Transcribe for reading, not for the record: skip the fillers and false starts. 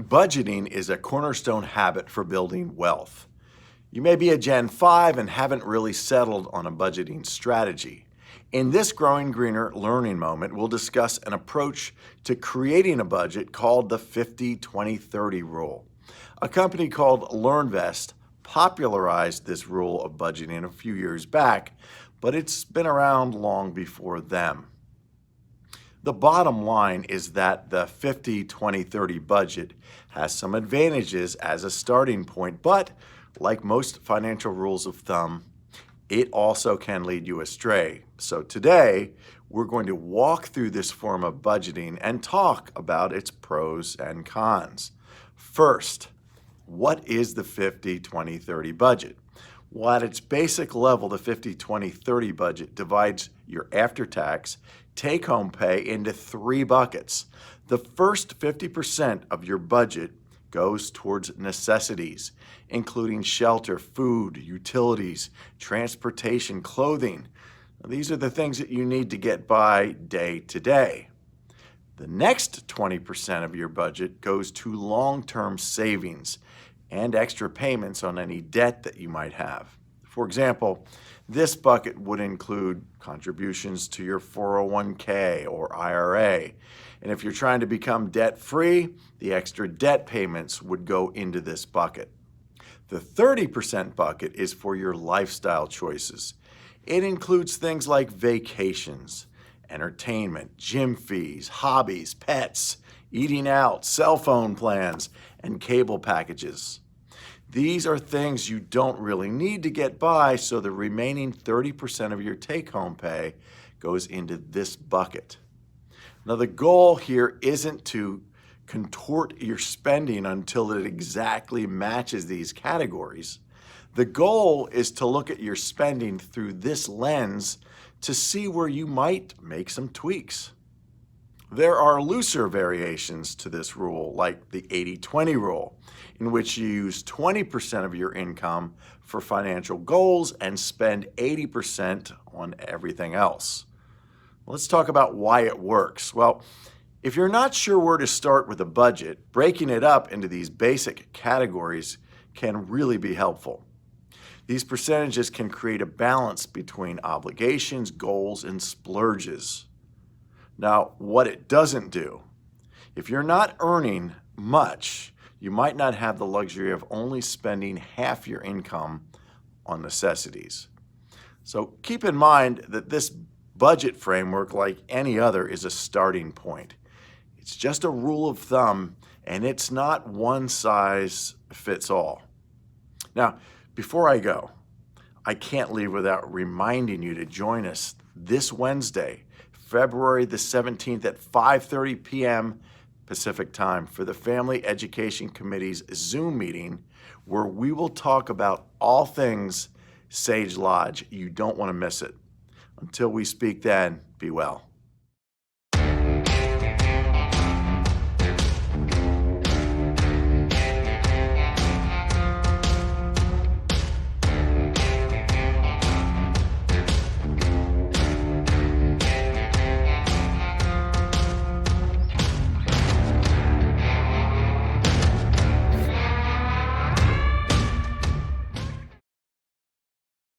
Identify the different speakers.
Speaker 1: Budgeting is a cornerstone habit for building wealth. You may be a Gen 5 and haven't really settled on a budgeting strategy. In this Growing Greener learning moment, we'll discuss an approach to creating a budget called the 50-20-30 rule. A company called LearnVest popularized this rule of budgeting a few years back, but it's been around long before them. The bottom line is that the 50-20-30 budget has some advantages as a starting point, but like most financial rules of thumb, it also can lead you astray. So today, we're going to walk through this form of budgeting and talk about its pros and cons. First, what is the 50-20-30 budget? Well, at its basic level, the 50-20-30 budget divides your after-tax take-home pay into three buckets. The first 50% of your budget goes towards necessities, including shelter, food, utilities, transportation, clothing. These are the things that you need to get by day to day. The next 20% of your budget goes to long-term savings and extra payments on any debt that you might have. For example, this bucket would include contributions to your 401k or IRA. And if you're trying to become debt-free, the extra debt payments would go into this bucket. The 30% bucket is for your lifestyle choices. It includes things like vacations, entertainment, gym fees, hobbies, pets, eating out, cell phone plans, and cable packages. These are things you don't really need to get by, so the remaining 30% of your take-home pay goes into this bucket. Now, the goal here isn't to contort your spending until it exactly matches these categories. The goal is to look at your spending through this lens to see where you might make some tweaks. There are looser variations to this rule, like the 80-20 rule, in which you use 20% of your income for financial goals and spend 80% on everything else. Let's talk about why it works. Well, if you're not sure where to start with a budget, breaking it up into these basic categories can really be helpful. These percentages can create a balance between obligations, goals, and splurges. Now, what it doesn't do, if you're not earning much, you might not have the luxury of only spending half your income on necessities. So keep in mind that this budget framework, like any other, is a starting point. It's just a rule of thumb, and it's not one size fits all. Now, before I go, I can't leave without reminding you to join us this Wednesday, February the 17th at 5:30 p.m. Pacific Time for the Family Education Committee's Zoom meeting, where we will talk about all things Sage Lodge. You don't want to miss it. Until we speak then, be well.